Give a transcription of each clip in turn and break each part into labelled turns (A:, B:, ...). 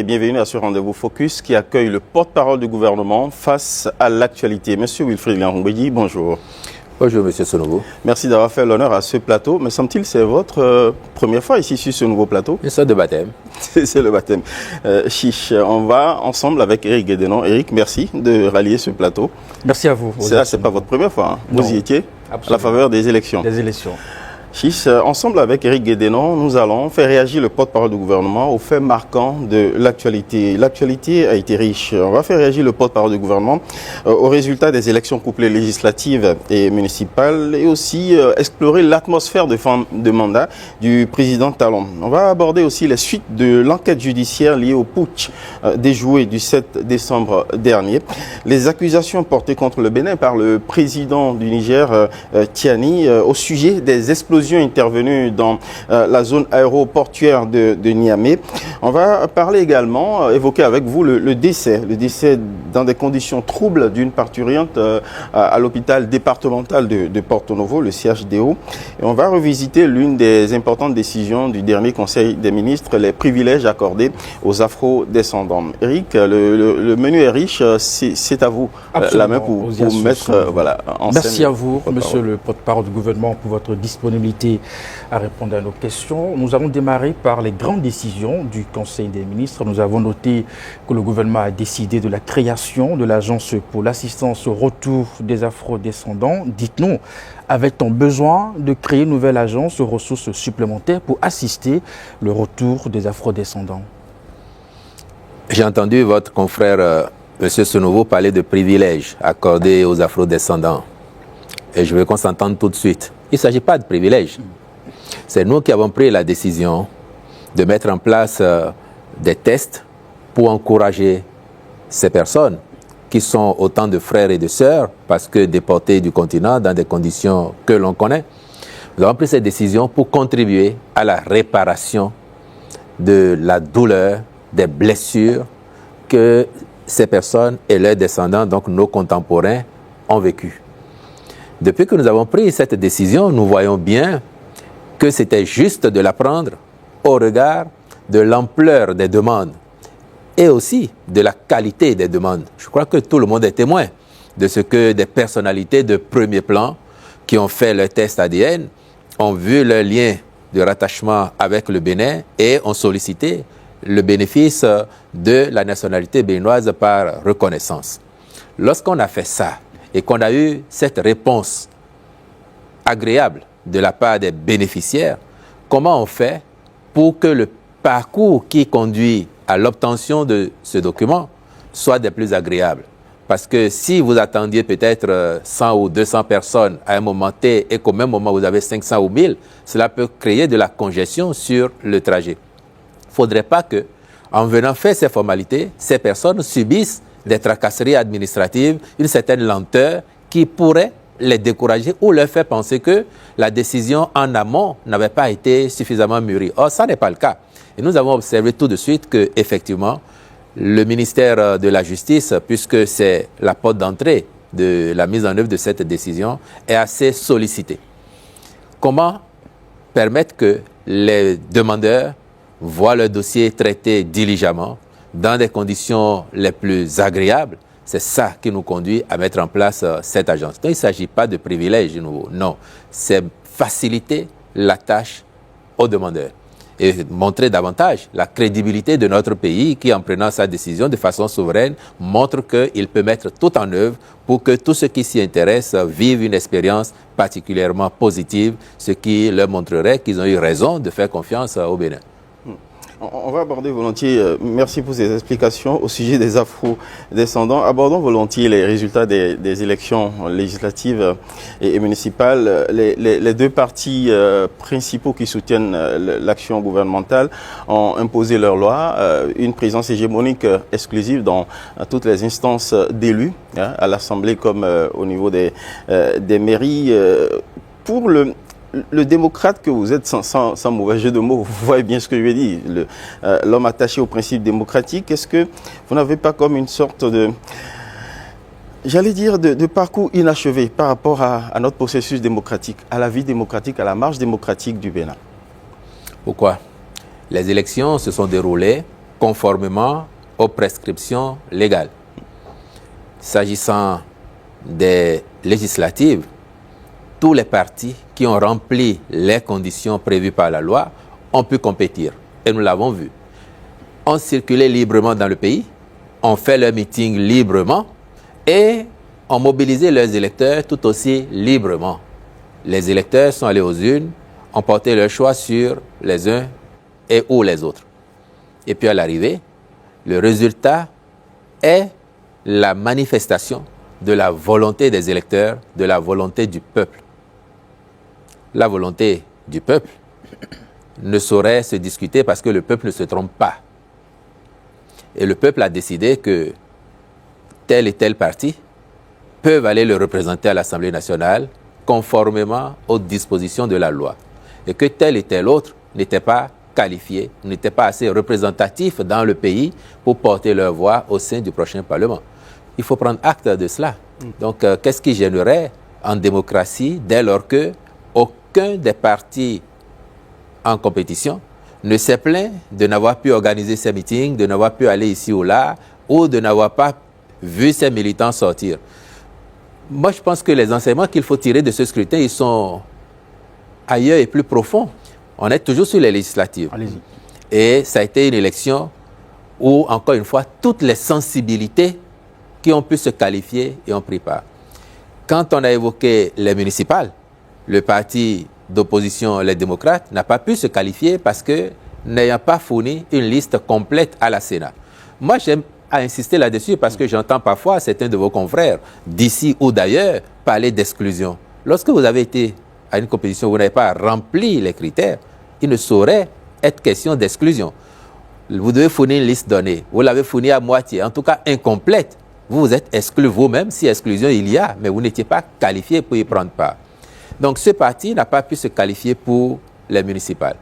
A: et bienvenue à ce rendez-vous Focus qui accueille le porte-parole du gouvernement face à l'actualité. Monsieur Wilfried Liangoubedi, bonjour.
B: Bonjour, Monsieur Sonovo.
A: Merci d'avoir fait l'honneur à ce plateau. Me semble-t-il c'est votre première fois ici sur ce nouveau plateau?
B: C'est de baptême.
A: C'est le baptême. Chiche, on va ensemble avec Éric Guédénon. Éric, merci de rallier ce plateau.
C: Merci à vous.
A: C'est pas votre première fois. Hein. Vous y étiez absolument. À la faveur des élections.
C: Des élections.
A: Chiche, ensemble avec Éric Guédénon, nous allons faire réagir le porte-parole du gouvernement aux faits marquants de l'actualité. L'actualité a été riche. On va faire réagir le porte-parole du gouvernement aux résultats des élections couplées législatives et municipales et aussi explorer l'atmosphère de fin de mandat du président Talon. On va aborder aussi les suites de l'enquête judiciaire liée au putsch déjoué du 7 décembre dernier. Les accusations portées contre le Bénin par le président du Niger, Tiani, au sujet des explosions intervenues dans la zone aéroportuaire de Niamey. On va parler également, évoquer avec vous le décès dans des conditions troubles d'une parturiente à l'hôpital départemental de Porto Novo, le CHDO. Et on va revisiter l'une des importantes décisions du dernier Conseil des ministres, les privilèges accordés aux afro-descendants. Éric, le menu est riche, c'est à vous la main pour mettre en scène.
C: Merci à vous, monsieur le porte-parole du gouvernement, pour votre disponibilité à répondre à nos questions. Nous allons démarrer par les grandes décisions du Conseil des ministres. Nous avons noté que le gouvernement a décidé de la création de l'Agence pour l'assistance au retour des afro-descendants. Dites-nous, avait-on besoin de créer une nouvelle agence aux ressources supplémentaires pour assister le retour des afro-descendants?
B: J'ai entendu votre confrère, M. Sonovo, parler de privilèges accordés aux afro-descendants. Et je veux qu'on s'entende tout de suite. Il ne s'agit pas de privilèges. C'est nous qui avons pris la décision de mettre en place des tests pour encourager ces personnes qui sont autant de frères et de sœurs parce que déportés du continent dans des conditions que l'on connaît. Nous avons pris cette décision pour contribuer à la réparation de la douleur, des blessures que ces personnes et leurs descendants, donc nos contemporains, ont vécues. Depuis que nous avons pris cette décision, nous voyons bien que c'était juste de la prendre au regard de l'ampleur des demandes et aussi de la qualité des demandes. Je crois que tout le monde est témoin de ce que des personnalités de premier plan qui ont fait leur test ADN ont vu leur lien de rattachement avec le Bénin et ont sollicité le bénéfice de la nationalité béninoise par reconnaissance. Lorsqu'on a fait ça, et qu'on a eu cette réponse agréable de la part des bénéficiaires, comment on fait pour que le parcours qui conduit à l'obtention de ce document soit des plus agréables? Parce que si vous attendiez peut-être 100 ou 200 personnes à un moment T et qu'au même moment vous avez 500 ou 1000, cela peut créer de la congestion sur le trajet. Il ne faudrait pas que, en venant faire ces formalités, ces personnes subissent des tracasseries administratives, une certaine lenteur qui pourrait les décourager ou leur faire penser que la décision en amont n'avait pas été suffisamment mûrie. Or, ça n'est pas le cas. Et nous avons observé tout de suite que, effectivement, le ministère de la Justice, puisque c'est la porte d'entrée de la mise en œuvre de cette décision, est assez sollicité. Comment permettre que les demandeurs voient leur dossier traité diligemment, dans des conditions les plus agréables? C'est ça qui nous conduit à mettre en place cette agence. Donc, il ne s'agit pas de privilèges nouveaux, non. C'est faciliter la tâche aux demandeurs et montrer davantage la crédibilité de notre pays qui, en prenant sa décision de façon souveraine, montre qu'il peut mettre tout en œuvre pour que tous ceux qui s'y intéressent vivent une expérience particulièrement positive, ce qui leur montrerait qu'ils ont eu raison de faire confiance au Bénin.
A: On va aborder volontiers, merci pour ces explications au sujet des afro-descendants. Abordons volontiers les résultats des élections législatives et municipales. Les deux partis principaux qui soutiennent l'action gouvernementale ont imposé leur loi, une présence hégémonique exclusive dans toutes les instances d'élus, à l'Assemblée comme au niveau des mairies. Pour le démocrate que vous êtes, sans mauvais jeu de mots, vous voyez bien ce que je veux dire, l'homme attaché au principe démocratique, est-ce que vous n'avez pas comme une sorte de, j'allais dire, de parcours inachevé par rapport à notre processus démocratique, à la vie démocratique, à la marche démocratique du Bénin?
B: Pourquoi? Les élections se sont déroulées conformément aux prescriptions légales. S'agissant des législatives, tous les partis qui ont rempli les conditions prévues par la loi ont pu compétir. Et nous l'avons vu. Ont circulé librement dans le pays, ont fait leurs meetings librement et ont mobilisé leurs électeurs tout aussi librement. Les électeurs sont allés aux urnes, ont porté leur choix sur les uns et ou les autres. Et puis à l'arrivée, le résultat est la manifestation de la volonté des électeurs, de la volonté du peuple. La volonté du peuple ne saurait se discuter parce que le peuple ne se trompe pas. Et le peuple a décidé que tel et tel parti peuvent aller le représenter à l'Assemblée nationale conformément aux dispositions de la loi. Et que tel et tel autre n'était pas qualifié, n'était pas assez représentatif dans le pays pour porter leur voix au sein du prochain Parlement. Il faut prendre acte de cela. Donc, qu'est-ce qui gênerait en démocratie dès lors que aucun des partis en compétition ne s'est plaint de n'avoir pu organiser ses meetings, de n'avoir pu aller ici ou là, ou de n'avoir pas vu ses militants sortir. Moi, je pense que les enseignements qu'il faut tirer de ce scrutin, ils sont ailleurs et plus profonds. On est toujours sur les législatives.
C: Allez-y.
B: Et ça a été une élection où, encore une fois, toutes les sensibilités qui ont pu se qualifier et ont pris part. Quand on a évoqué les municipales, le parti d'opposition, les démocrates, n'a pas pu se qualifier parce que, n'ayant pas fourni une liste complète à la Sénat. Moi, j'aime insister là-dessus parce que j'entends parfois certains de vos confrères, d'ici ou d'ailleurs, parler d'exclusion. Lorsque vous avez été à une compétition où vous n'avez pas rempli les critères, il ne saurait être question d'exclusion. Vous devez fournir une liste donnée. Vous l'avez fournie à moitié, en tout cas incomplète. Vous vous êtes exclu vous-même, si exclusion il y a, mais vous n'étiez pas qualifié pour y prendre part. Donc ce parti n'a pas pu se qualifier pour les municipales.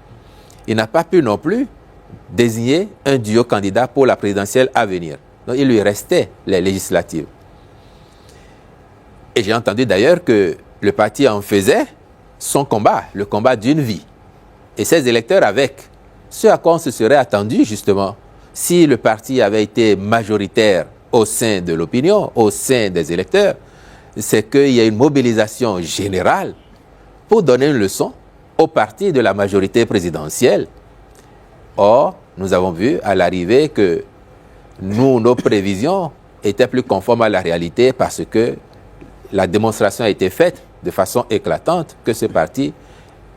B: Il n'a pas pu non plus désigner un duo candidat pour la présidentielle à venir. Donc il lui restait les législatives. Et j'ai entendu d'ailleurs que le parti en faisait son combat, le combat d'une vie. Et ses électeurs avec. Ce à quoi on se serait attendu justement, si le parti avait été majoritaire au sein de l'opinion, au sein des électeurs, c'est qu'il y a une mobilisation générale pour donner une leçon au parti de la majorité présidentielle. Or, nous avons vu à l'arrivée que nos prévisions étaient plus conformes à la réalité parce que la démonstration a été faite de façon éclatante que ce parti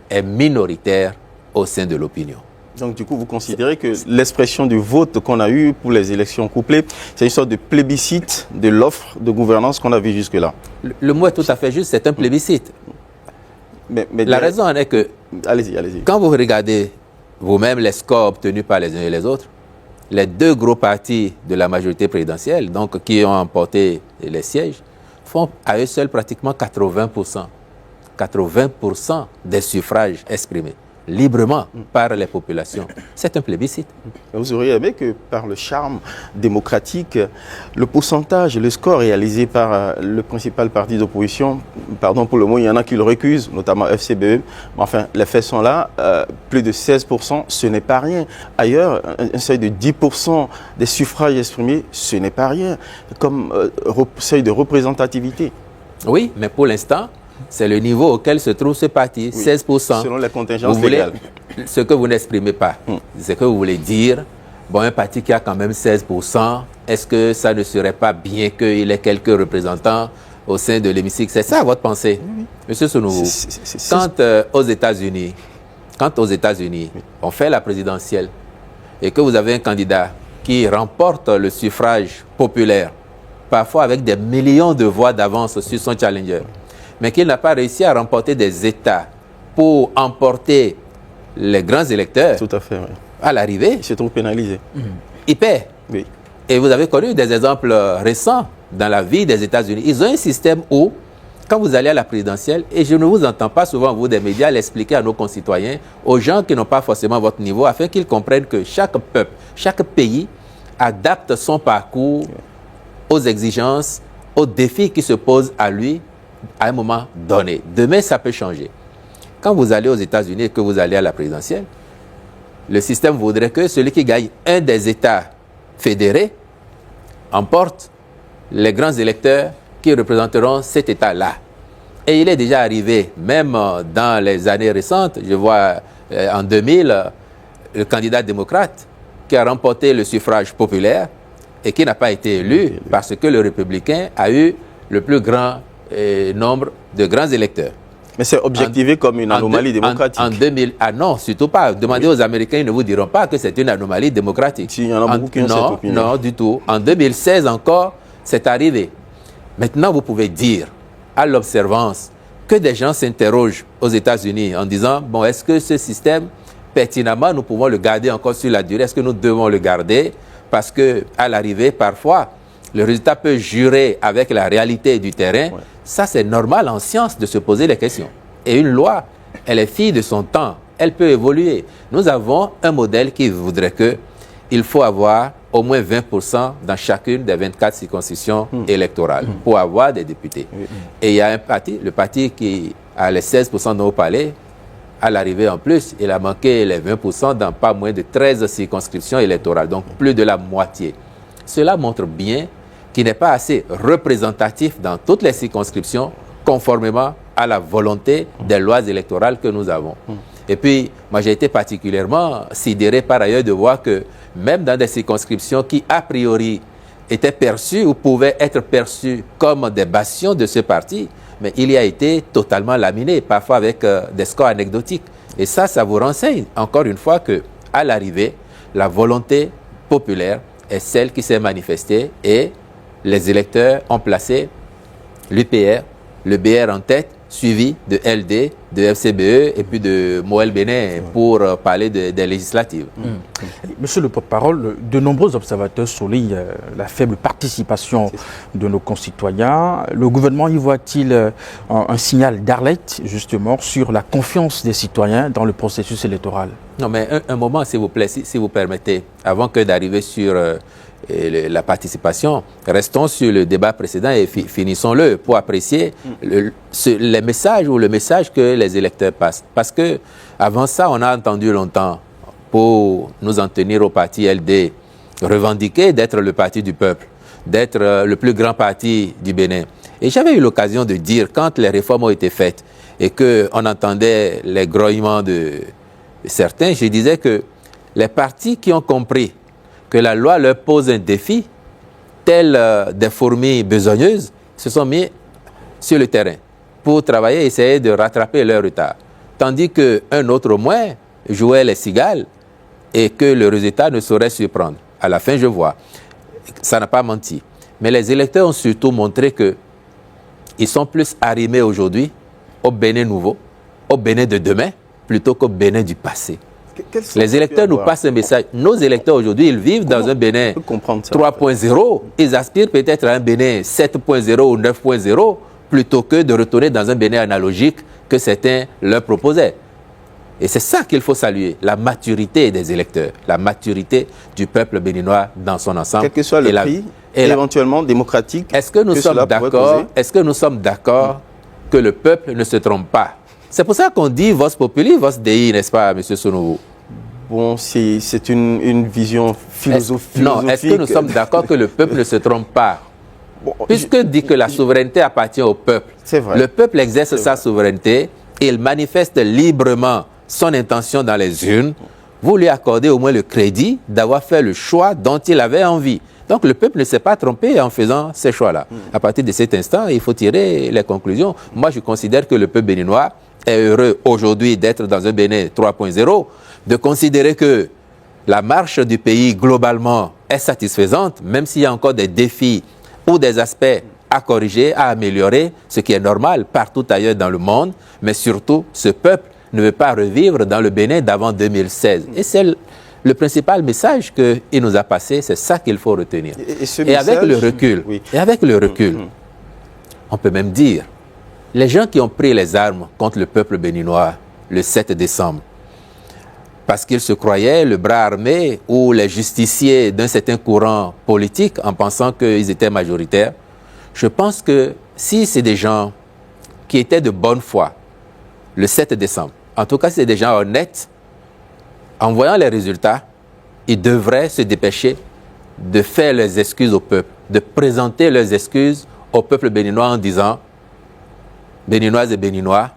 B: est minoritaire au sein de l'opinion.
A: Donc, du coup, vous considérez que l'expression du vote qu'on a eu pour les élections couplées, c'est une sorte de plébiscite de l'offre de gouvernance qu'on a vu jusque-là.
B: Le mot est tout à fait juste, c'est un plébiscite. Mais la raison en est que,
A: allez-y.
B: Quand vous regardez vous-même les scores obtenus par les uns et les autres, les deux gros partis de la majorité présidentielle, donc qui ont emporté les sièges, font à eux seuls pratiquement 80%. 80% des suffrages exprimés librement par les populations. C'est un plébiscite.
A: Vous auriez aimé que par le charme démocratique, le pourcentage, le score réalisé par le principal parti d'opposition, pardon pour le mot, il y en a qui le récusent, notamment FCBE, mais enfin, les faits sont là, plus de 16%, ce n'est pas rien. Ailleurs, un seuil de 10% des suffrages exprimés, ce n'est pas rien, comme seuil de représentativité.
B: Oui, mais pour l'instant, c'est le niveau auquel se trouve ce parti, oui, 16%.
A: Selon les contingences légales.
B: Ce que vous n'exprimez pas, c'est que vous voulez dire, bon, un parti qui a quand même 16%, est-ce que ça ne serait pas bien qu'il ait quelques représentants au sein de l'hémicycle? C'est ça votre pensée, Monsieur Sonouvou. Quand aux États-Unis, on fait la présidentielle et que vous avez un candidat qui remporte le suffrage populaire, parfois avec des millions de voix d'avance sur son challenger, mais qu'il n'a pas réussi à remporter des États pour emporter les grands électeurs.
A: Tout à fait, oui.
B: À l'arrivée,
A: il se trouve pénalisé.
B: Il perd.
A: Oui.
B: Et vous avez connu des exemples récents dans la vie des États-Unis. Ils ont un système où, quand vous allez à la présidentielle, et je ne vous entends pas souvent, vous, des médias, l'expliquer à nos concitoyens, aux gens qui n'ont pas forcément votre niveau, afin qu'ils comprennent que chaque peuple, chaque pays adapte son parcours aux exigences, aux défis qui se posent à lui à un moment donné. Demain, ça peut changer. Quand vous allez aux États-Unis et que vous allez à la présidentielle, le système voudrait que celui qui gagne un des États fédérés emporte les grands électeurs qui représenteront cet État-là. Et il est déjà arrivé, même dans les années récentes, je vois en 2000, le candidat démocrate qui a remporté le suffrage populaire et qui n'a pas été élu parce que le républicain a eu le plus grand nombre de grands électeurs.
A: Mais c'est objectivé comme une anomalie démocratique.
B: En 2000, ah non, surtout pas. Demandez aux Américains, ils ne vous diront pas que c'est une anomalie démocratique.
A: Si, il y en a beaucoup qui ont cette opinion.
B: Non, du tout. En 2016 encore, c'est arrivé. Maintenant, vous pouvez dire à l'observance que des gens s'interrogent aux États-Unis en disant, bon, est-ce que ce système, pertinemment, nous pouvons le garder encore sur la durée? Est-ce que nous devons le garder? Parce qu'à l'arrivée, parfois, le résultat peut jurer avec la réalité du terrain. Ouais. Ça, c'est normal en science de se poser les questions. Et une loi, elle est fille de son temps. Elle peut évoluer. Nous avons un modèle qui voudrait qu'il faut avoir au moins 20% dans chacune des 24 circonscriptions électorales pour avoir des députés. Et il y a un parti, le parti qui a les 16% dans au palais, à l'arrivée en plus, il a manqué les 20% dans pas moins de 13 circonscriptions électorales, donc plus de la moitié. Cela montre bien qu'il n'est pas assez représentatif dans toutes les circonscriptions, conformément à la volonté des lois électorales que nous avons. Et puis, moi j'ai été particulièrement sidéré par ailleurs de voir que même dans des circonscriptions qui, a priori, étaient perçues ou pouvaient être perçues comme des bastions de ce parti, mais il y a été totalement laminé, parfois avec des scores anecdotiques. Et ça vous renseigne, encore une fois, qu'à l'arrivée, la volonté populaire est celle qui s'est manifestée et les électeurs ont placé l'UPR, le BR en tête, suivi de LD, de FCBE et puis de Moël Bénin pour parler des législatives.
C: Monsieur le porte-parole, de nombreux observateurs soulignent la faible participation de nos concitoyens. Le gouvernement y voit-il un signal d'alerte justement sur la confiance des citoyens dans le processus électoral?
B: Non, mais un moment, s'il vous plaît, si vous permettez, avant que d'arriver sur la participation, restons sur le débat précédent et finissons-le pour apprécier les messages ou le message que les électeurs passent. Parce que avant ça, on a entendu longtemps, pour nous en tenir au parti LD, revendiquer d'être le parti du peuple, d'être le plus grand parti du Bénin. Et j'avais eu l'occasion de dire, quand les réformes ont été faites et qu'on entendait les grognements de certains, je disais que les partis qui ont compris que la loi leur pose un défi, tels des fourmis besogneuses, se sont mis sur le terrain pour travailler et essayer de rattraper leur retard. Tandis qu'un autre au moins jouait les cigales et que le résultat ne saurait surprendre. À la fin, je vois, ça n'a pas menti. Mais les électeurs ont surtout montré qu'ils sont plus arrimés aujourd'hui au Bénin nouveau, au Bénin de demain, plutôt qu'au Bénin du passé. Les électeurs nous passent un message. Nos électeurs aujourd'hui, ils vivent dans un Bénin 3.0. Ils aspirent peut-être à un Bénin 7.0 ou 9.0 plutôt que de retourner dans un Bénin analogique que certains leur proposaient. Et c'est ça qu'il faut saluer, la maturité des électeurs, la maturité du peuple béninois dans son ensemble.
A: Quel que soit le prix, éventuellement démocratique.
B: Est-ce que nous sommes d'accord que le peuple ne se trompe pas? C'est pour ça qu'on dit Vos Populi, Vos Dei, n'est-ce pas, M. Sonovo?
A: Bon, c'est une vision philosophique.
B: Non, est-ce que nous sommes d'accord que le peuple ne se trompe pas? Bon, puisque dit que la souveraineté appartient au peuple, le peuple exerce sa souveraineté et il manifeste librement son intention dans les urnes, vous lui accordez au moins le crédit d'avoir fait le choix dont il avait envie. Donc le peuple ne s'est pas trompé en faisant ces choix-là. À partir de cet instant, il faut tirer les conclusions. Moi, je considère que le peuple béninois est heureux aujourd'hui d'être dans un Bénin 3.0, de considérer que la marche du pays globalement est satisfaisante, même s'il y a encore des défis ou des aspects à corriger, à améliorer, ce qui est normal partout ailleurs dans le monde, mais surtout, ce peuple ne veut pas revivre dans le Bénin d'avant 2016. Et c'est le principal message qu'il nous a passé, c'est ça qu'il faut retenir. Et avec le recul, on peut même dire, les gens qui ont pris les armes contre le peuple béninois le 7 décembre, parce qu'ils se croyaient le bras armé ou les justiciers d'un certain courant politique en pensant qu'ils étaient majoritaires, je pense que si c'est des gens qui étaient de bonne foi le 7 décembre, en tout cas c'est des gens honnêtes, En voyant les résultats, ils devraient se dépêcher de faire leurs excuses au peuple, de présenter leurs excuses au peuple béninois en disant « Béninoises et Béninois,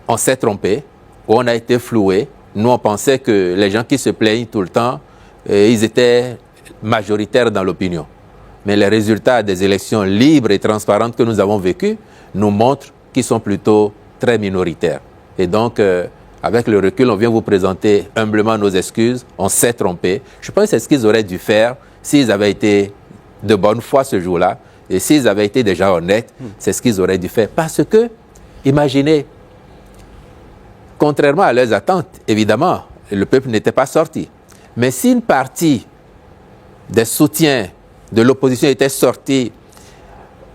B: on s'est trompé, ou on a été floué. Nous, on pensait que les gens qui se plaignent tout le temps, ils étaient majoritaires dans l'opinion. Mais les résultats des élections libres et transparentes que nous avons vécues nous montrent qu'ils sont plutôt très minoritaires. Et donc, avec le recul, on vient vous présenter humblement nos excuses. On s'est trompé. Je pense que c'est ce qu'ils auraient dû faire s'ils avaient été de bonne foi ce jour-là. Et s'ils avaient été déjà honnêtes, c'est ce qu'ils auraient dû faire. Parce que, imaginez, contrairement à leurs attentes, évidemment, le peuple n'était pas sorti. Mais si une partie des soutiens de l'opposition était sortie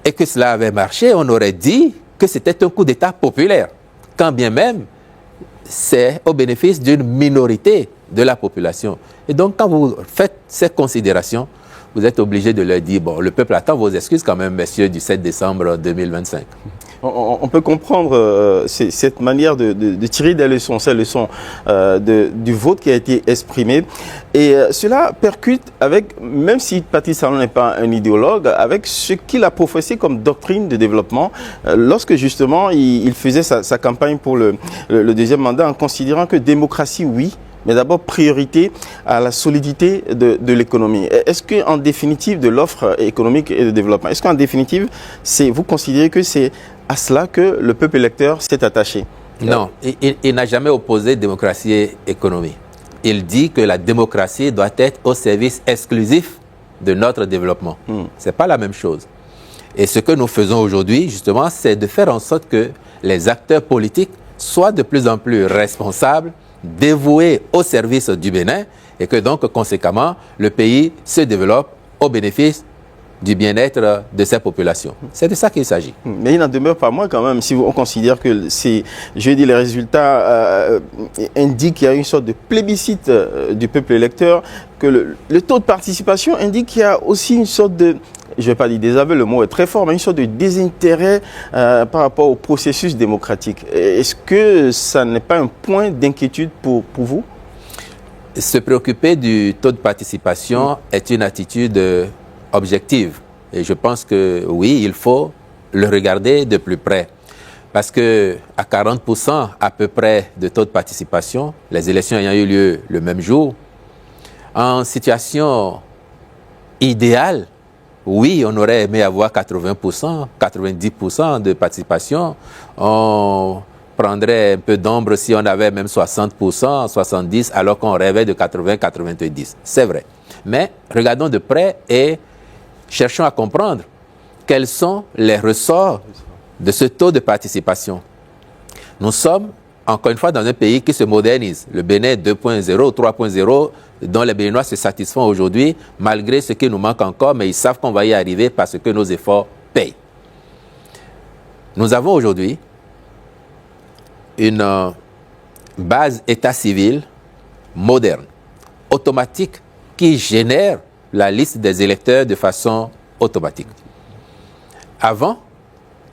B: et que cela avait marché, on aurait dit que c'était un coup d'État populaire. Quand bien même, c'est au bénéfice d'une minorité de la population. Et donc, quand vous faites ces considérations, vous êtes obligé de leur dire, bon, le peuple attend vos excuses quand même, messieurs, du 7 décembre 2025.
A: On peut comprendre cette manière de tirer des leçons, ces leçons du vote qui a été exprimé. Et cela percute avec, même si Patrice Talon n'est pas un idéologue, avec ce qu'il a professé comme doctrine de développement lorsque justement il faisait sa campagne pour le deuxième mandat en considérant que démocratie, oui, mais d'abord priorité à la solidité de l'économie. Est-ce qu'en définitive de l'offre économique et de développement, est-ce qu'en définitive, vous considérez que c'est à cela que le peuple électeur s'est attaché?
B: Non, il n'a jamais opposé démocratie et économie. Il dit que la démocratie doit être au service exclusif de notre développement. Ce n'est pas la même chose. Et ce que nous faisons aujourd'hui, justement, c'est de faire en sorte que les acteurs politiques soient de plus en plus responsables, dévoués au service du Bénin et que donc, conséquemment, le pays se développe au bénéfice du bien-être de ces populations. C'est de ça qu'il s'agit.
A: Mais il n'en demeure pas moins quand même, si on considère que les résultats indiquent qu'il y a une sorte de plébiscite du peuple électeur, que le taux de participation indique qu'il y a aussi une sorte de, je ne vais pas dire désaveu, le mot est très fort, mais une sorte de désintérêt par rapport au processus démocratique. Est-ce que ça n'est pas un point d'inquiétude pour vous?
B: Se préoccuper du taux de participation est une attitude objective. Et je pense que oui, il faut le regarder de plus près. Parce que à 40% à peu près de taux de participation, les élections ayant eu lieu le même jour, en situation idéale, oui, on aurait aimé avoir 80%, 90% de participation. On prendrait un peu d'ombre si on avait même 60%, 70%, alors qu'on rêvait de 80, 90. C'est vrai. Mais regardons de près et cherchons à comprendre quels sont les ressorts de ce taux de participation. Nous sommes, encore une fois, dans un pays qui se modernise. Le Bénin 2.0, 3.0, dont les Béninois se satisfont aujourd'hui, malgré ce qui nous manque encore, mais ils savent qu'on va y arriver parce que nos efforts payent. Nous avons aujourd'hui une base état civil moderne, automatique, qui génère la liste des électeurs de façon automatique. Avant,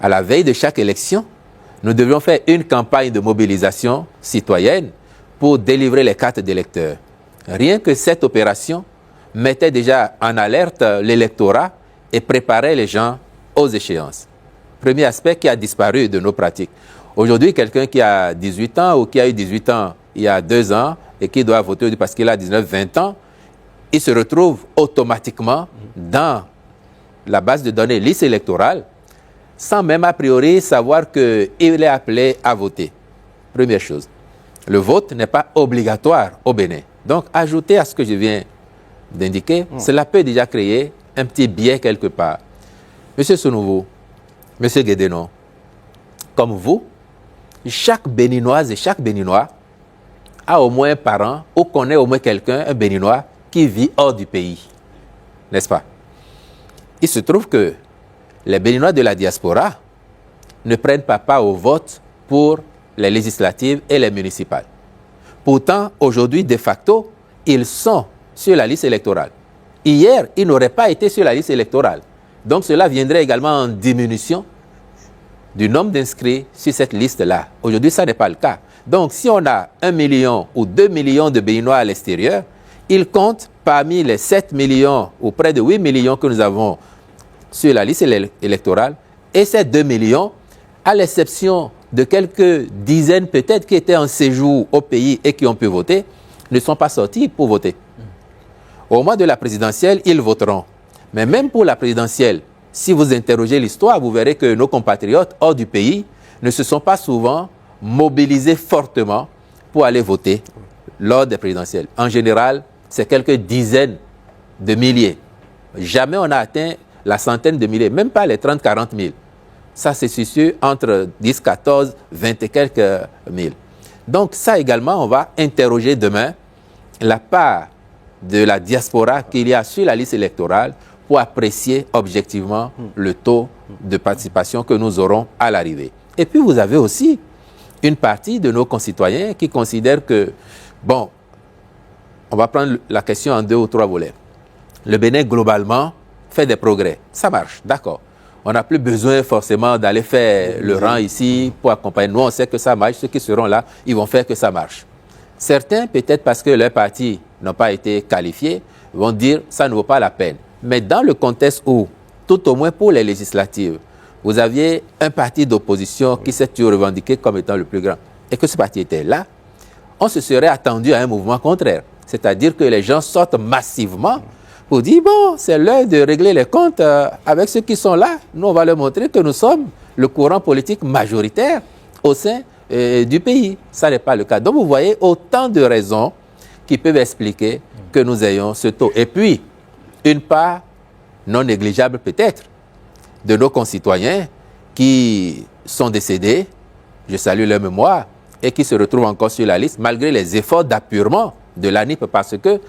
B: à la veille de chaque élection, nous devions faire une campagne de mobilisation citoyenne pour délivrer les cartes d'électeurs. Rien que cette opération mettait déjà en alerte l'électorat et préparait les gens aux échéances. Premier aspect qui a disparu de nos pratiques. Aujourd'hui, quelqu'un qui a 18 ans ou qui a eu 18 ans il y a 2 ans et qui doit voter parce qu'il a 19-20 ans, il se retrouve automatiquement dans la base de données liste électorale sans même a priori savoir qu'il est appelé à voter. Première chose. Le vote n'est pas obligatoire au Bénin. Donc, ajouter à ce que je viens d'indiquer, cela peut déjà créer un petit biais quelque part. Monsieur Sounouvo, Monsieur Guédénon, comme vous, chaque Béninoise et chaque Béninois a au moins un parent ou connaît au moins quelqu'un, un Béninois, qui vit hors du pays. N'est-ce pas? Il se trouve que les Béninois de la diaspora ne prennent pas part au vote pour les législatives et les municipales. Pourtant, aujourd'hui, de facto, ils sont sur la liste électorale. Hier, ils n'auraient pas été sur la liste électorale. Donc, cela viendrait également en diminution du nombre d'inscrits sur cette liste-là. Aujourd'hui, ça n'est pas le cas. Donc, si on a 1 million ou 2 millions de Béninois à l'extérieur, ils comptent parmi les 7 millions ou près de 8 millions que nous avons sur la liste électorale. Et ces 2 millions, à l'exception de quelques dizaines peut-être qui étaient en séjour au pays et qui ont pu voter, ne sont pas sortis pour voter. Au moment de la présidentielle, ils voteront. Mais même pour la présidentielle, si vous interrogez l'histoire, vous verrez que nos compatriotes hors du pays ne se sont pas souvent mobilisés fortement pour aller voter lors des présidentielles. En général, c'est quelques dizaines de milliers. Jamais on a atteint la centaine de milliers, même pas les 30-40 000. Ça se situe entre 10, 14, 20 et quelques mille. Donc ça également, on va interroger demain la part de la diaspora qu'il y a sur la liste électorale pour apprécier objectivement le taux de participation que nous aurons à l'arrivée. Et puis vous avez aussi une partie de nos concitoyens qui considèrent que, bon, on va prendre la question en 2 ou 3 volets. Le Bénin, globalement, fait des progrès. Ça marche, d'accord. On n'a plus besoin forcément d'aller faire le rang ici pour accompagner. Nous, on sait que ça marche. Ceux qui seront là, ils vont faire que ça marche. Certains, peut-être parce que leurs partis n'ont pas été qualifiés, vont dire que ça ne vaut pas la peine. Mais dans le contexte où, tout au moins pour les législatives, vous aviez un parti d'opposition qui s'est revendiqué comme étant le plus grand, et que ce parti était là, on se serait attendu à un mouvement contraire. C'est-à-dire que les gens sortent massivement pour dire, bon, c'est l'heure de régler les comptes avec ceux qui sont là. Nous, on va leur montrer que nous sommes le courant politique majoritaire au sein du pays. Ça n'est pas le cas. Donc, vous voyez autant de raisons qui peuvent expliquer que nous ayons ce taux. Et puis, une part non négligeable peut-être de nos concitoyens qui sont décédés, je salue leur mémoire, et qui se retrouvent encore sur la liste, malgré les efforts d'appurement de l'ANIP, parce que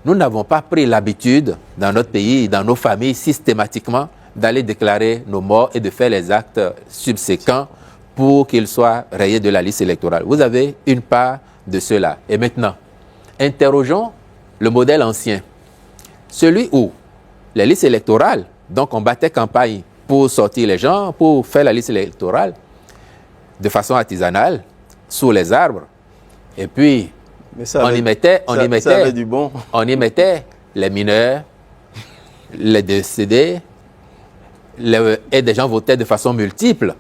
B: nous n'avons pas pris l'habitude dans notre pays, dans nos familles, systématiquement, d'aller déclarer nos morts et de faire les actes subséquents pour qu'ils soient rayés de la liste électorale. Vous avez une part de cela. Et maintenant, interrogeons le modèle ancien. Celui où les listes électorales, donc on battait campagne pour sortir les gens, pour faire la liste électorale de façon artisanale, sous les arbres, et puis on y mettait les mineurs, les décédés, et des gens votaient de façon multiple.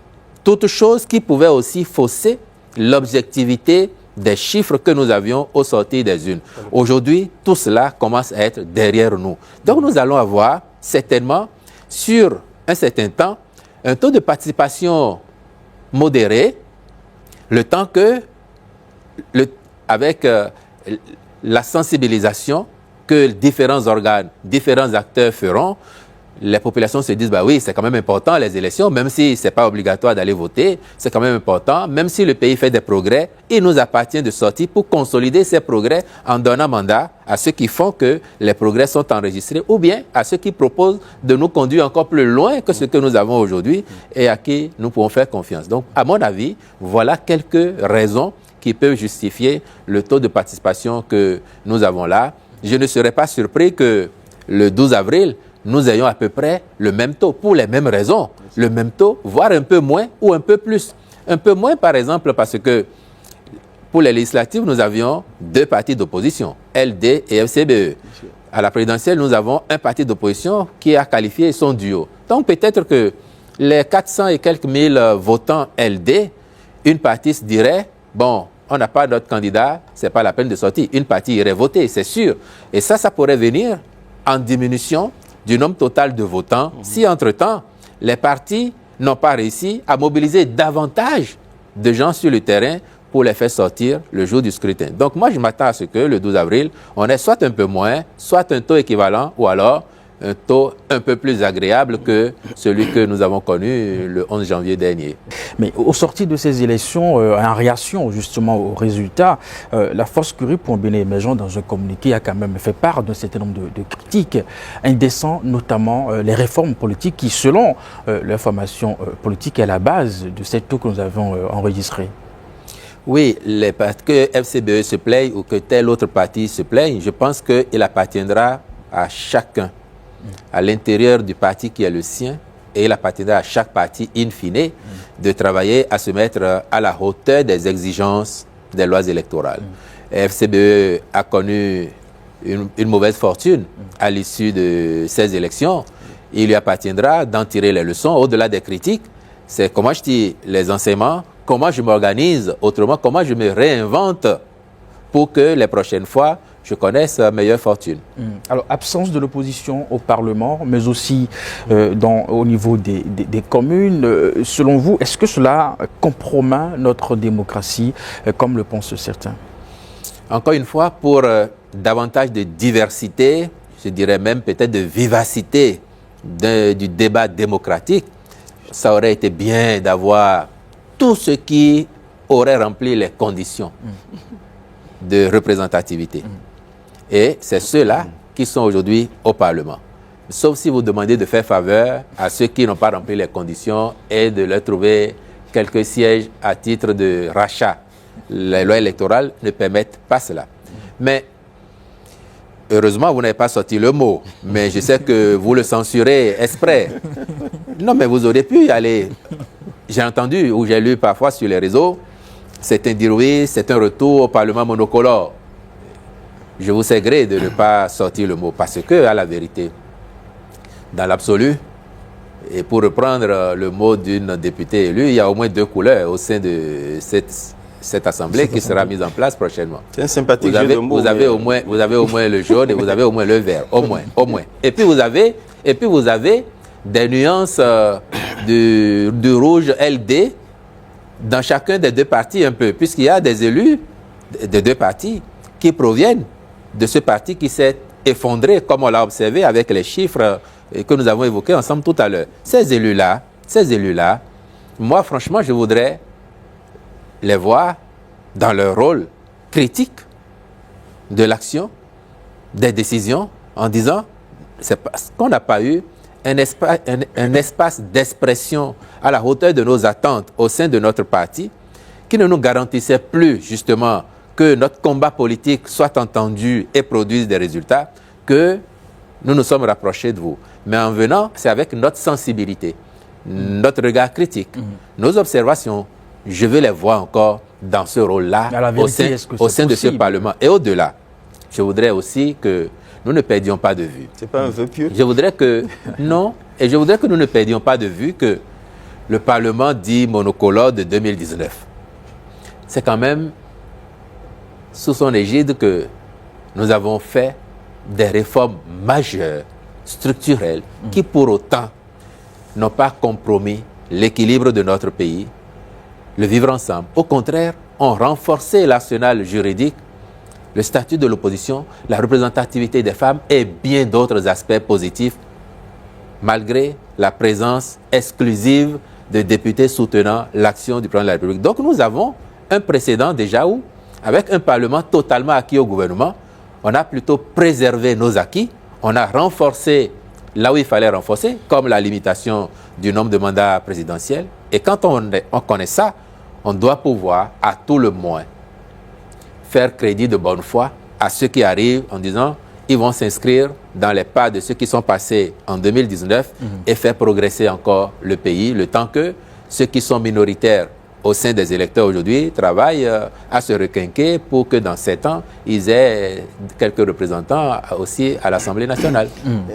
B: Toutes choses qui pouvaient aussi fausser l'objectivité des chiffres que nous avions au sortir des urnes. Aujourd'hui, tout cela commence à être derrière nous. Donc nous allons avoir certainement, sur un certain temps, un taux de participation modéré, le temps que, avec la sensibilisation que différents organes, différents acteurs feront, les populations se disent, bah oui, c'est quand même important les élections, même si ce n'est pas obligatoire d'aller voter, c'est quand même important, même si le pays fait des progrès, il nous appartient de sortir pour consolider ces progrès en donnant mandat à ceux qui font que les progrès sont enregistrés, ou bien à ceux qui proposent de nous conduire encore plus loin que ce que nous avons aujourd'hui et à qui nous pouvons faire confiance. Donc, à mon avis, voilà quelques raisons qui peuvent justifier le taux de participation que nous avons là. Je ne serais pas surpris que le 12 avril, nous ayons à peu près le même taux, pour les mêmes raisons, le même taux, voire un peu moins ou un peu plus. Un peu moins, par exemple, parce que pour les législatives, nous avions 2 partis d'opposition, LD et FCBE. À la présidentielle, nous avons un parti d'opposition qui a qualifié son duo. Donc peut-être que les 400 et quelques mille votants LD, une partie se dirait, bon, on n'a pas d'autre candidat, ce n'est pas la peine de sortir. Une partie irait voter, c'est sûr. Et ça pourrait venir en diminution du nombre total de votants, si entre-temps, les partis n'ont pas réussi à mobiliser davantage de gens sur le terrain pour les faire sortir le jour du scrutin. Donc moi, je m'attends à ce que le 12 avril, on ait soit un peu moins, soit un taux équivalent, ou alors un taux un peu plus agréable que celui que nous avons connu le 11 janvier dernier.
C: Mais au sortir de ces élections, en réaction justement aux résultats, la force Curie pour un Bénin émergent dans un communiqué a quand même fait part d'un certain nombre de critiques indécentes, notamment les réformes politiques qui, selon l'information politique, est à la base de cette taux que nous avons enregistré.
B: Oui, que FCBE se plaigne ou que tel autre parti se plaigne, je pense qu'il appartiendra à chacun, à l'intérieur du parti qui est le sien, et il appartiendra à chaque parti, in fine, de travailler à se mettre à la hauteur des exigences des lois électorales. FCBE a connu une mauvaise fortune à l'issue de ces élections. Il lui appartiendra d'en tirer les leçons au-delà des critiques. C'est comment je dis les enseignements, comment je m'organise autrement, comment je me réinvente pour que les prochaines fois, je connaisse meilleure fortune.
C: Alors, absence de l'opposition au Parlement, mais aussi au niveau des communes. Selon vous, est-ce que cela compromet notre démocratie, comme le pensent certains?
B: Encore une fois, pour davantage de diversité, je dirais même peut-être de vivacité du débat démocratique, ça aurait été bien d'avoir tout ce qui aurait rempli les conditions de représentativité. Et c'est ceux-là qui sont aujourd'hui au Parlement. Sauf si vous demandez de faire faveur à ceux qui n'ont pas rempli les conditions et de leur trouver quelques sièges à titre de rachat. Les lois électorales ne permettent pas cela. Mais heureusement, vous n'avez pas sorti le mot. Mais je sais que vous le censurez exprès. Non, mais vous auriez pu y aller. J'ai entendu ou j'ai lu parfois sur les réseaux, certains dire oui, c'est un retour au Parlement monocolore. Je vous sais gré de ne pas sortir le mot parce que, à la vérité, dans l'absolu, et pour reprendre le mot d'une députée élue, il y a au moins 2 couleurs au sein de cette assemblée qui sera mise en place prochainement.
A: C'est un sympathique jeu de mots.
B: Vous avez au moins le jaune et vous avez au moins le vert, au moins. Et puis vous avez des nuances du rouge LD dans chacun des 2 partis un peu, puisqu'il y a des élus des 2 partis qui proviennent de ce parti qui s'est effondré, comme on l'a observé avec les chiffres que nous avons évoqués ensemble tout à l'heure. Ces élus-là, moi franchement, je voudrais les voir dans leur rôle critique de l'action, des décisions, en disant c'est parce qu'on n'a pas eu un espace d'expression à la hauteur de nos attentes au sein de notre parti qui ne nous garantissait plus justement que notre combat politique soit entendu et produise des résultats, que nous nous sommes rapprochés de vous. Mais en venant, c'est avec notre sensibilité, notre regard critique, nos observations. Je veux les voir encore dans ce rôle-là, au sein de ce Parlement. Et au-delà, je voudrais aussi que nous ne perdions pas de vue.
A: C'est pas un vœu pieux?
B: Je voudrais que, non, et je voudrais que nous ne perdions pas de vue que le Parlement dit monocolore de 2019. C'est quand même sous son égide que nous avons fait des réformes majeures, structurelles, qui pour autant n'ont pas compromis l'équilibre de notre pays, le vivre ensemble. Au contraire, ont renforcé l'arsenal juridique, le statut de l'opposition, la représentativité des femmes et bien d'autres aspects positifs, malgré la présence exclusive de députés soutenant l'action du président de la République. Donc nous avons un précédent déjà où, avec un Parlement totalement acquis au gouvernement, on a plutôt préservé nos acquis, on a renforcé là où il fallait renforcer, comme la limitation du nombre de mandats présidentiels. Et quand on connaît ça, on doit pouvoir, à tout le moins, faire crédit de bonne foi à ceux qui arrivent en disant ils vont s'inscrire dans les pas de ceux qui sont passés en 2019 et faire progresser encore le pays, le temps que ceux qui sont minoritaires au sein des électeurs aujourd'hui travaillent à se requinquer pour que dans 7 ans, ils aient quelques représentants aussi à l'Assemblée nationale.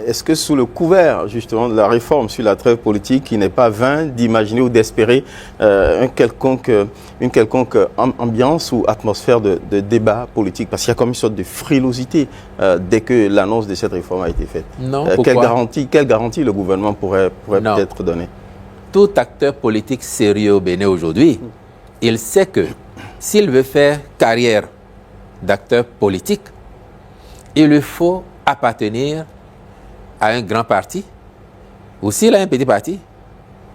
A: Est-ce que sous le couvert justement de la réforme sur la trêve politique, il n'est pas vain d'imaginer ou d'espérer une quelconque ambiance ou atmosphère de débat politique? Parce qu'il y a comme une sorte de frilosité dès que l'annonce de cette réforme a été faite.
B: Non,
A: quelle garantie le gouvernement pourrait peut-être donner?
B: Tout acteur politique sérieux au Bénin aujourd'hui, il sait que s'il veut faire carrière d'acteur politique, il lui faut appartenir à un grand parti, ou s'il a un petit parti,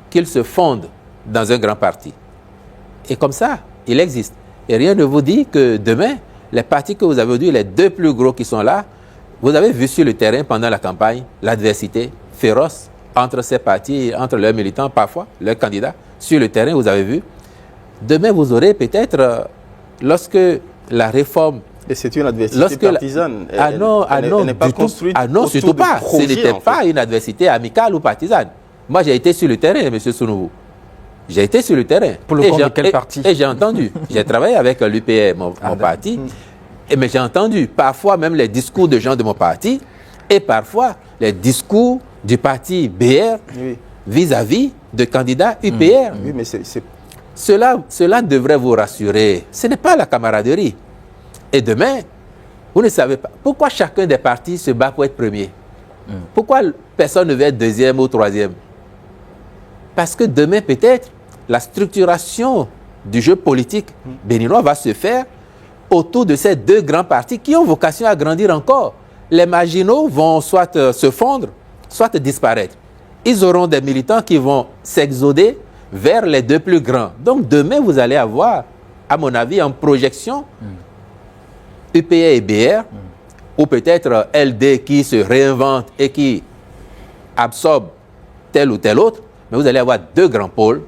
B: qu'il se fonde dans un grand parti. Et comme ça, il existe. Et rien ne vous dit que demain, les partis que vous avez aujourd'hui, les 2 plus gros qui sont là, vous avez vu sur le terrain pendant la campagne l'adversité féroce entre ces partis, entre leurs militants, parfois, leurs candidats, sur le terrain, vous avez vu. Demain, vous aurez peut-être, lorsque la réforme...
A: Et c'est une adversité partisane.
B: Elle n'est pas construite. Ah non, surtout pas. Ce n'était pas une adversité amicale ou partisane. Moi, j'ai été sur le terrain, M. Sounouvou. J'ai été sur le terrain.
C: Pour le compte de quel parti?
B: Et j'ai entendu. J'ai travaillé avec l'UPR, mon parti. Mais j'ai entendu parfois même les discours de gens de mon parti et parfois les discours du parti BR vis-à-vis de candidats UPR.
A: Oui, mais
B: Cela devrait vous rassurer. Ce n'est pas la camaraderie. Et demain, vous ne savez pas. Pourquoi chacun des partis se bat pour être premier? Pourquoi personne ne veut être deuxième ou troisième? Parce que demain, peut-être, la structuration du jeu politique béninois va se faire autour de ces deux grands partis qui ont vocation à grandir encore. Les marginaux vont soit se fondre, soit disparaître. Ils auront des militants qui vont s'exoder vers les deux plus grands. Donc demain, vous allez avoir, à mon avis, en projection, UPR et BR, ou peut-être LD qui se réinvente et qui absorbe tel ou tel autre, mais vous allez avoir deux grands pôles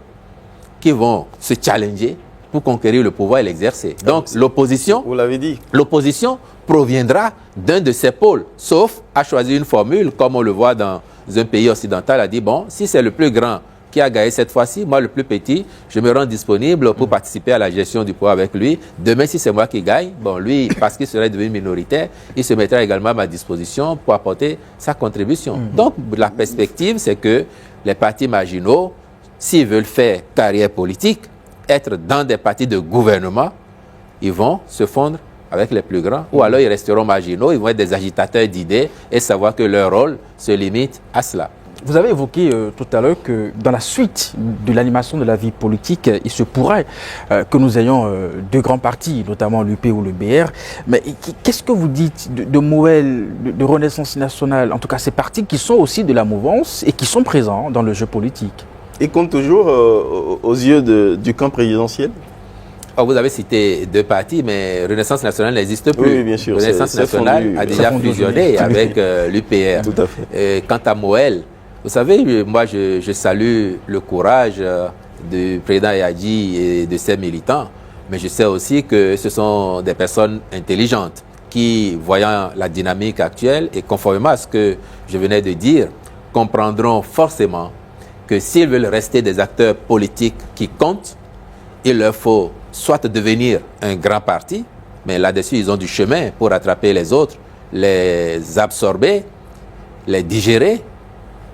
B: qui vont se challenger pour conquérir le pouvoir et l'exercer. Donc l'opposition,
A: vous l'avez dit,
B: l'opposition proviendra d'un de ces pôles, sauf à choisir une formule, comme on le voit dans un pays occidental, a dit, bon, si c'est le plus grand qui a gagné cette fois-ci, moi le plus petit, je me rends disponible pour participer à la gestion du pouvoir avec lui. Demain, si c'est moi qui gagne, bon, lui, parce qu'il serait devenu minoritaire, il se mettra également à ma disposition pour apporter sa contribution. Donc, la perspective, c'est que les partis marginaux, s'ils veulent faire carrière politique, être dans des partis de gouvernement, ils vont se fondre avec les plus grands, ou alors ils resteront marginaux, ils vont être des agitateurs d'idées et savoir que leur rôle se limite à cela.
C: Vous avez évoqué tout à l'heure que dans la suite de l'animation de la vie politique, il se pourrait que nous ayons deux grands partis, notamment l'UP ou le BR. Mais qu'est-ce que vous dites de Moël, de Renaissance nationale, en tout cas ces partis qui sont aussi de la mouvance et qui sont présents dans le jeu politique?
A: Et comme toujours, aux yeux du camp présidentiel?
B: Oh, vous avez cité deux partis, mais Renaissance nationale n'existe plus.
A: Oui, bien sûr.
B: Renaissance nationale a déjà fusionné avec l'UPR.
A: Tout à fait.
B: Quant à Moël, vous savez, moi je salue le courage du président Yadji et de ses militants, mais je sais aussi que ce sont des personnes intelligentes qui, voyant la dynamique actuelle et conformément à ce que je venais de dire, comprendront forcément que s'ils veulent rester des acteurs politiques qui comptent, il leur faut soit devenir un grand parti, mais là-dessus, ils ont du chemin pour rattraper les autres, les absorber, les digérer,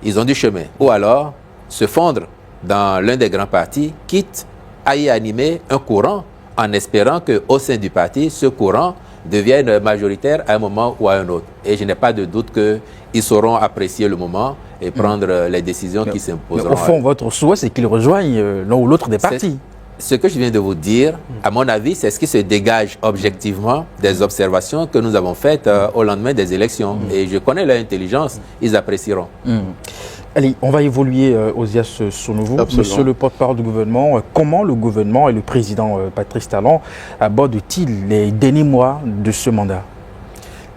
B: ils ont du chemin. Ou alors, se fondre dans l'un des grands partis, quitte à y animer un courant, en espérant qu'au sein du parti, ce courant devienne majoritaire à un moment ou à un autre. Et je n'ai pas de doute qu'ils sauront apprécier le moment et prendre les décisions qui s'imposeront.
C: Au fond, votre souhait, c'est qu'ils rejoignent l'un ou l'autre des partis.
B: Ce que je viens de vous dire, à mon avis, c'est ce qui se dégage objectivement des observations que nous avons faites au lendemain des élections. Et je connais leur intelligence, ils apprécieront.
C: Allez, on va évoluer, Ozias Sonovo. Monsieur le porte-parole du gouvernement, comment le gouvernement et le président Patrice Talon abordent-ils les derniers mois de ce mandat?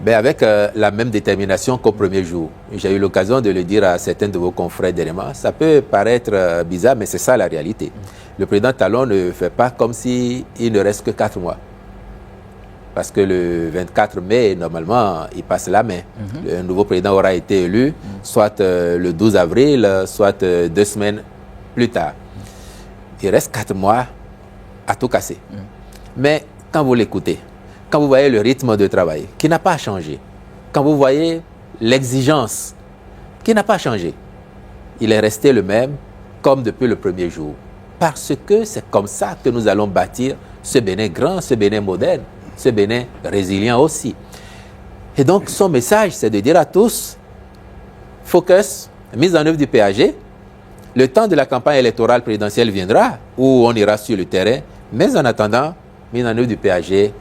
B: Ben avec la même détermination qu'au premier jour. J'ai eu l'occasion de le dire à certains de vos confrères d'éléments. Ça peut paraître bizarre, mais c'est ça la réalité. Le président Talon ne fait pas comme s'il ne reste que 4 mois. Parce que le 24 mai, normalement, il passe la main. Le nouveau président aura été élu, soit le 12 avril, soit 2 semaines plus tard. Il reste 4 mois à tout casser. Mais quand vous l'écoutez, quand vous voyez le rythme de travail qui n'a pas changé, quand vous voyez l'exigence qui n'a pas changé, il est resté le même comme depuis le premier jour. Parce que c'est comme ça que nous allons bâtir ce Bénin grand, ce Bénin moderne, ce Bénin résilient aussi. Et donc son message, c'est de dire à tous, focus, mise en œuvre du PAG, le temps de la campagne électorale présidentielle viendra, où on ira sur le terrain, mais en attendant, mise en œuvre du PAG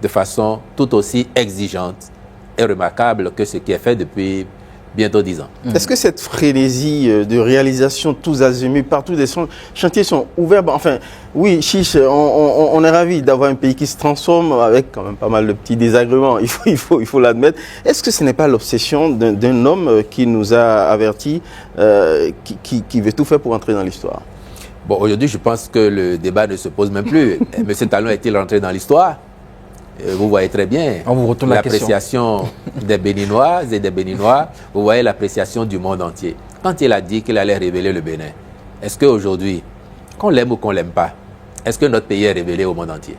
B: de façon tout aussi exigeante et remarquable que ce qui est fait depuis bientôt 10 ans.
A: Est-ce que cette frénésie de réalisation tous azimuts, partout des chantiers sont ouverts? Enfin, oui, Chiche, on est ravis d'avoir un pays qui se transforme avec quand même pas mal de petits désagréments, il faut l'admettre. Est-ce que ce n'est pas l'obsession d'un homme qui nous a avertis, qui veut tout faire pour entrer dans l'histoire?
B: Bon, aujourd'hui, je pense que le débat ne se pose même plus. M. Talon est-il rentré dans l'histoire? Vous voyez très bien l'appréciation des Béninoises et des Béninois. Vous voyez l'appréciation du monde entier. Quand il a dit qu'il allait révéler le Bénin, est-ce qu'aujourd'hui, qu'on l'aime ou qu'on ne l'aime pas, est-ce que notre pays est révélé au monde entier?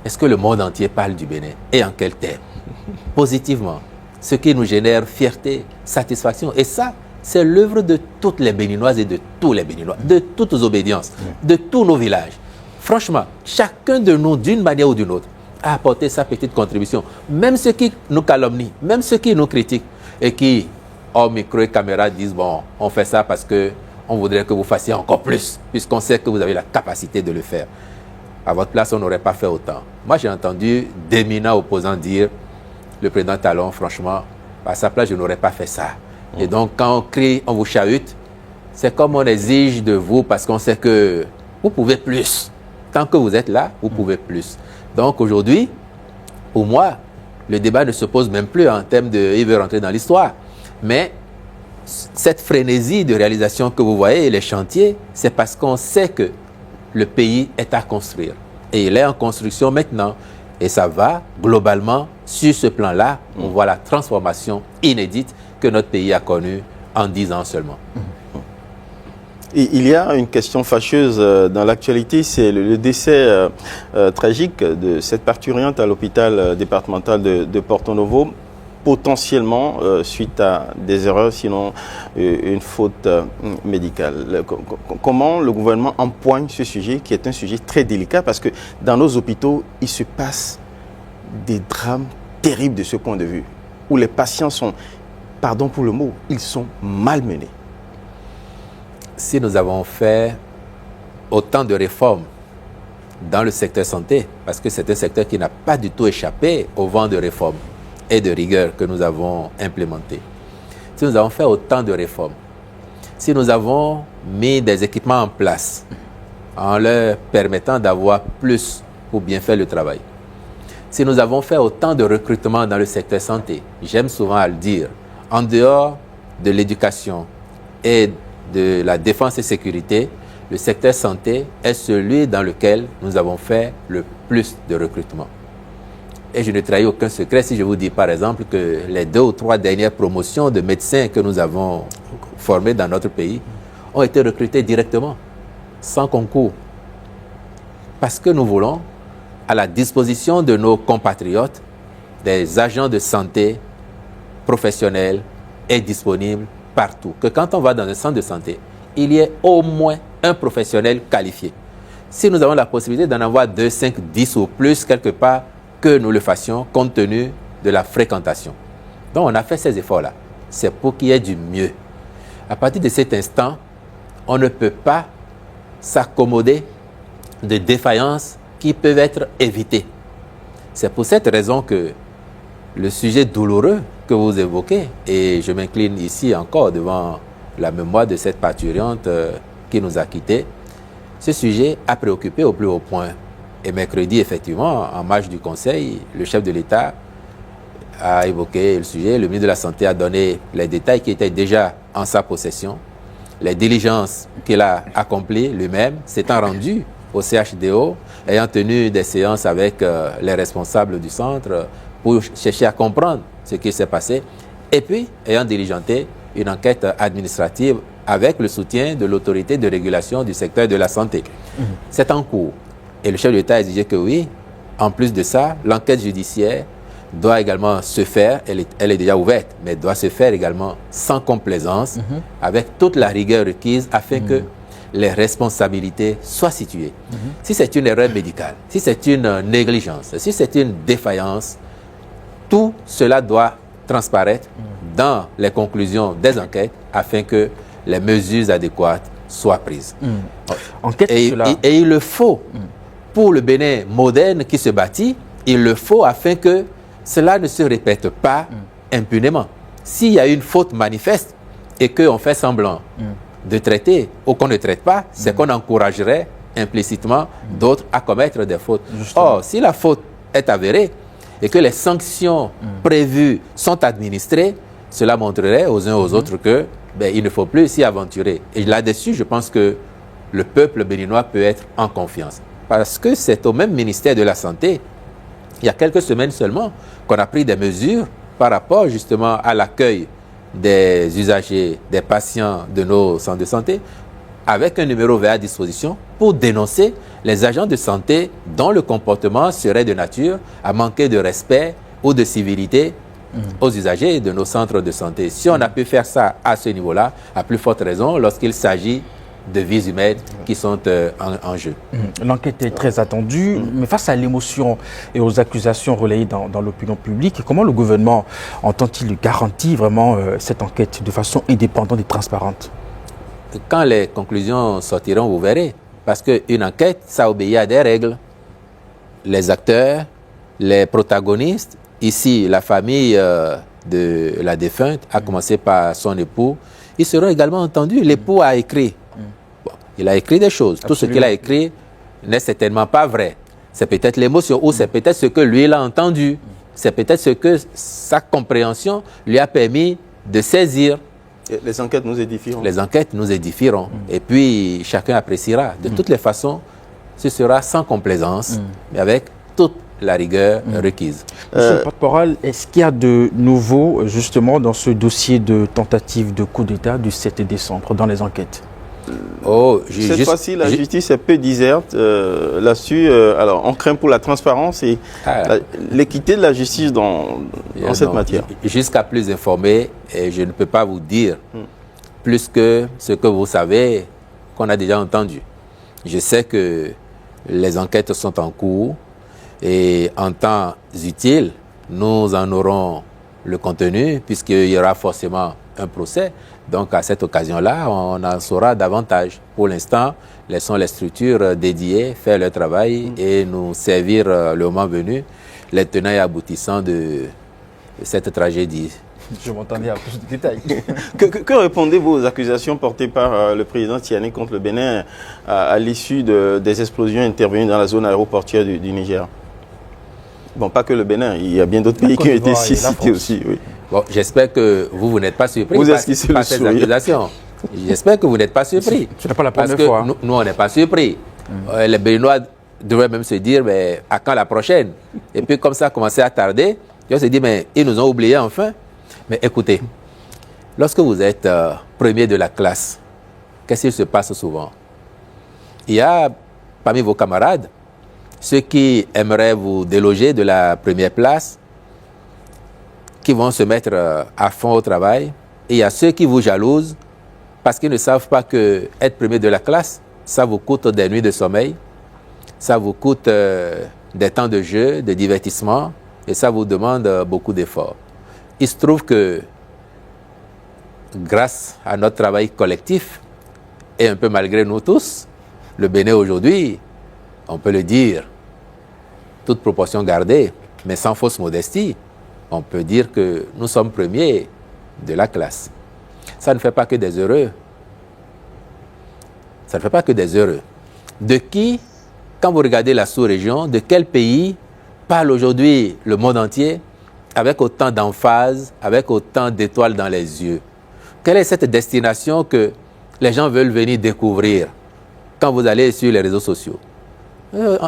B: Est-ce que le monde entier parle du Bénin? Et en quel terme? Positivement. Ce qui nous génère fierté, satisfaction. Et ça, c'est l'œuvre de toutes les Béninoises et de tous les Béninois, de toutes nos obédiences, de tous nos villages. Franchement, chacun de nous, d'une manière ou d'une autre, a apporté sa petite contribution. Même ceux qui nous calomnient, même ceux qui nous critiquent et qui, hors micro et caméra, disent « bon, on fait ça parce qu'on voudrait que vous fassiez encore plus, puisqu'on sait que vous avez la capacité de le faire. » À votre place, on n'aurait pas fait autant. Moi, j'ai entendu d'éminents opposants dire « le président Talon, franchement, à sa place, je n'aurais pas fait ça. » Et donc, quand on crie, on vous chahute, c'est comme on exige de vous parce qu'on sait que vous pouvez plus. Tant que vous êtes là, vous pouvez plus. Donc aujourd'hui, pour moi, le débat ne se pose même plus en termes de « il veut rentrer dans l'histoire ». Mais cette frénésie de réalisation que vous voyez et les chantiers, c'est parce qu'on sait que le pays est à construire. Et il est en construction maintenant. Et ça va globalement, sur ce plan-là, on voit la transformation inédite que notre pays a connue en 10 ans seulement.
A: Et il y a une question fâcheuse dans l'actualité, c'est le décès tragique de cette parturiente à l'hôpital départemental de Porto Novo, potentiellement suite à des erreurs, sinon une faute médicale. Comment le gouvernement empoigne ce sujet, qui est un sujet très délicat, parce que dans nos hôpitaux, il se passe des drames terribles de ce point de vue, où les patients sont, pardon pour le mot, ils sont malmenés.
B: Si nous avons fait autant de réformes dans le secteur santé, parce que c'est un secteur qui n'a pas du tout échappé au vent de réformes et de rigueur que nous avons implémenté. Si nous avons fait autant de réformes, si nous avons mis des équipements en place en leur permettant d'avoir plus pour bien faire le travail, si nous avons fait autant de recrutements dans le secteur santé, j'aime souvent à le dire, en dehors de l'éducation et de la défense et sécurité, le secteur santé est celui dans lequel nous avons fait le plus de recrutement. Et je ne trahis aucun secret si je vous dis par exemple que les 2 ou 3 dernières promotions de médecins que nous avons formés dans notre pays ont été recrutés directement, sans concours. Parce que nous voulons, à la disposition de nos compatriotes, des agents de santé professionnels et disponibles partout. Que quand on va dans un centre de santé, il y ait au moins un professionnel qualifié. Si nous avons la possibilité d'en avoir 2, 5, 10 ou plus quelque part, que nous le fassions compte tenu de la fréquentation. Donc on a fait ces efforts-là. C'est pour qu'il y ait du mieux. À partir de cet instant, on ne peut pas s'accommoder de défaillances qui peuvent être évitées. C'est pour cette raison que le sujet douloureux que vous évoquez, et je m'incline ici encore devant la mémoire de cette parturiente qui nous a quittés, ce sujet a préoccupé au plus haut point. Et mercredi, effectivement, en marge du Conseil, le chef de l'État a évoqué le sujet. Le ministre de la Santé a donné les détails qui étaient déjà en sa possession. Les diligences qu'il a accomplies lui-même, s'étant rendu au CHDO, ayant tenu des séances avec les responsables du centre pour chercher à comprendre ce qui s'est passé. Et puis, ayant diligenté une enquête administrative avec le soutien de l'autorité de régulation du secteur de la santé. C'est en cours. Et le chef de l'État a exigé que oui, en plus de ça, l'enquête judiciaire doit également se faire, elle est déjà ouverte, mais doit se faire également sans complaisance, avec toute la rigueur requise afin que les responsabilités soient situées. Si c'est une erreur médicale, si c'est une négligence, si c'est une défaillance, tout cela doit transparaître dans les conclusions des enquêtes afin que les mesures adéquates soient prises. Et il le faut. Pour le Bénin moderne qui se bâtit, il le faut afin que cela ne se répète pas impunément. S'il y a une faute manifeste et qu'on fait semblant de traiter ou qu'on ne traite pas, c'est qu'on encouragerait implicitement d'autres à commettre des fautes. Justement. Or, si la faute est avérée et que les sanctions prévues sont administrées, cela montrerait aux uns aux autres que il ne faut plus s'y aventurer. Et là-dessus, je pense que le peuple béninois peut être en confiance. Parce que c'est au même ministère de la Santé, il y a quelques semaines seulement, qu'on a pris des mesures par rapport justement à l'accueil des usagers, des patients de nos centres de santé, avec un numéro vert à disposition pour dénoncer les agents de santé dont le comportement serait de nature à manquer de respect ou de civilité aux usagers de nos centres de santé. Si on a pu faire ça à ce niveau-là, à plus forte raison lorsqu'il s'agit de vies humaines qui sont en jeu.
C: L'enquête est très attendue, mais face à l'émotion et aux accusations relayées dans l'opinion publique, comment le gouvernement entend-il garantir vraiment cette enquête de façon indépendante et transparente?
B: Quand les conclusions sortiront, vous verrez. Parce qu'une enquête, ça obéit à des règles. Les acteurs, les protagonistes, ici, la famille de la défunte, à commencer par son époux, ils seront également entendus. L'époux a écrit. Bon, il a écrit des choses. Absolument. Tout ce qu'il a écrit n'est certainement pas vrai. C'est peut-être l'émotion ou c'est peut-être ce que lui, il a entendu. C'est peut-être ce que sa compréhension lui a permis de saisir.
A: Les enquêtes nous édifieront.
B: Les enquêtes nous édifieront. Et puis, chacun appréciera. De toutes les façons, ce sera sans complaisance, mais avec toute la rigueur requise.
C: Monsieur le porte-parole, est-ce qu'il y a de nouveau, justement, dans ce dossier de tentative de coup d'État du 7 décembre, dans les enquêtes?
A: Cette fois-ci, la justice est peu diserte là-dessus. Alors, on craint pour la transparence et l'équité de la justice dans cette matière.
B: Jusqu'à plus informé, et je ne peux pas vous dire plus que ce que vous savez, qu'on a déjà entendu. Je sais que les enquêtes sont en cours et en temps utile, nous en aurons le contenu puisqu'il y aura forcément un procès. Donc, à cette occasion-là, on en saura davantage. Pour l'instant, laissons les structures dédiées faire leur travail et nous servir le moment venu les tenants et aboutissants de cette tragédie.
C: Je m'entendais à plus de détails.
A: Que répondez-vous aux accusations portées par le président Tiani contre le Bénin à l'issue des explosions intervenues dans la zone aéroportuaire du Niger? Bon, pas que le Bénin, il y a bien d'autres pays qui ont été cités aussi. Oui.
B: Bon, j'espère que vous n'êtes pas surpris par ces accusations. J'espère que vous n'êtes pas surpris.
C: Ce n'est pas la première
B: fois.
C: fois.
B: Nous, on n'est pas surpris. Les Béninois devraient même se dire, mais à quand la prochaine? Et puis, comme ça a commencé à tarder, ils se disent, mais ils nous ont oubliés enfin. Mais écoutez, lorsque vous êtes premier de la classe, qu'est-ce qui se passe souvent? Il y a parmi vos camarades ceux qui aimeraient vous déloger de la première place, qui vont se mettre à fond au travail. Et il y a ceux qui vous jalousent parce qu'ils ne savent pas que être premier de la classe, ça vous coûte des nuits de sommeil, ça vous coûte des temps de jeu, de divertissement, et ça vous demande beaucoup d'efforts. Il se trouve que grâce à notre travail collectif, et un peu malgré nous tous, le Bénin aujourd'hui, on peut le dire, toute proportion gardée, mais sans fausse modestie, on peut dire que nous sommes premiers de la classe. Ça ne fait pas que des heureux. Ça ne fait pas que des heureux. De qui, quand vous regardez la sous-région, de quel pays parle aujourd'hui le monde entier avec autant d'emphase, avec autant d'étoiles dans les yeux? Quelle est cette destination que les gens veulent venir découvrir quand vous allez sur les réseaux sociaux?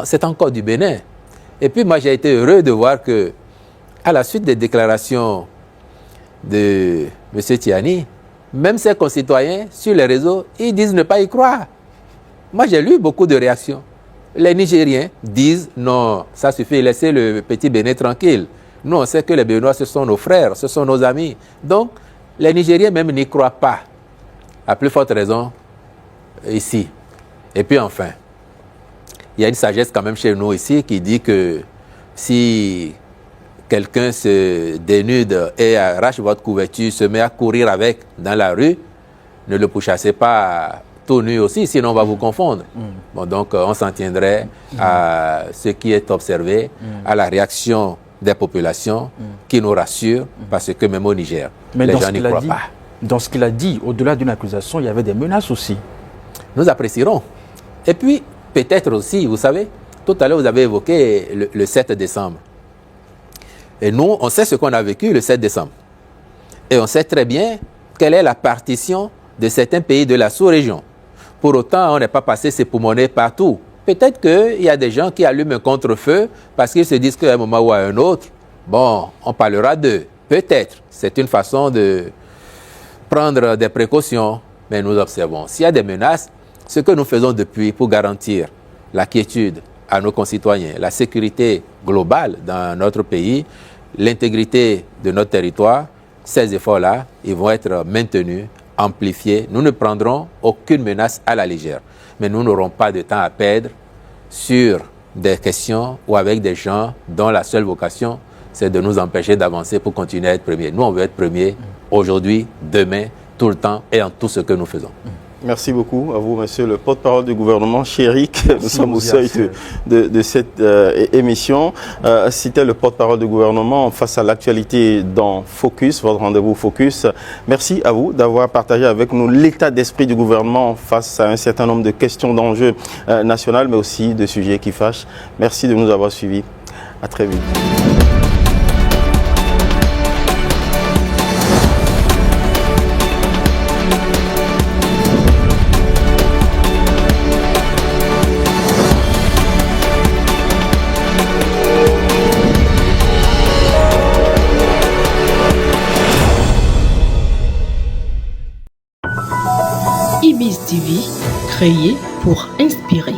B: C'est encore du Bénin. Et puis moi, j'ai été heureux de voir que, à la suite des déclarations de M. Tiani, même ses concitoyens sur les réseaux, ils disent ne pas y croire. Moi, j'ai lu beaucoup de réactions. Les Nigériens disent non, ça suffit, laissez le petit Bénin tranquille. Nous, on sait que les Béninois, ce sont nos frères, ce sont nos amis. Donc, les Nigériens même n'y croient pas. À plus forte raison, ici. Et puis enfin, il y a une sagesse quand même chez nous ici qui dit que si quelqu'un se dénude et arrache votre couverture, se met à courir avec dans la rue, ne le pourchassez pas tout nu aussi, sinon on va vous confondre. Bon, donc on s'en tiendrait à ce qui est observé, à la réaction des populations qui nous rassure, parce que même au Niger, les gens n'y croient pas.
C: Dans ce qu'il a dit, au-delà d'une accusation, il y avait des menaces aussi.
B: Nous apprécierons. Et puis, peut-être aussi, vous savez, tout à l'heure, vous avez évoqué le 7 décembre. Et nous, on sait ce qu'on a vécu le 7 décembre. Et on sait très bien quelle est la partition de certains pays de la sous-région. Pour autant, on n'est pas passé s'époumoner partout. Peut-être qu'il y a des gens qui allument un contre-feu parce qu'ils se disent qu'à un moment ou à un autre, bon, on parlera d'eux. Peut-être. C'est une façon de prendre des précautions. Mais nous observons. S'il y a des menaces, Ce que nous faisons depuis pour garantir la quiétude à nos concitoyens, la sécurité globale dans notre pays, l'intégrité de notre territoire, ces efforts-là, ils vont être maintenus, amplifiés. Nous ne prendrons aucune menace à la légère. Mais nous n'aurons pas de temps à perdre sur des questions ou avec des gens dont la seule vocation, c'est de nous empêcher d'avancer pour continuer à être premiers. Nous, on veut être premiers aujourd'hui, demain, tout le temps et en tout ce que nous faisons.
A: Merci beaucoup à vous, monsieur le porte-parole du gouvernement. Chéric, nous sommes au seuil de cette émission. C'était le porte-parole du gouvernement face à l'actualité dans Focus, votre rendez-vous Focus. Merci à vous d'avoir partagé avec nous l'état d'esprit du gouvernement face à un certain nombre de questions d'enjeux nationaux, mais aussi de sujets qui fâchent. Merci de nous avoir suivis. À très vite.
D: IBIS TV, créé pour inspirer.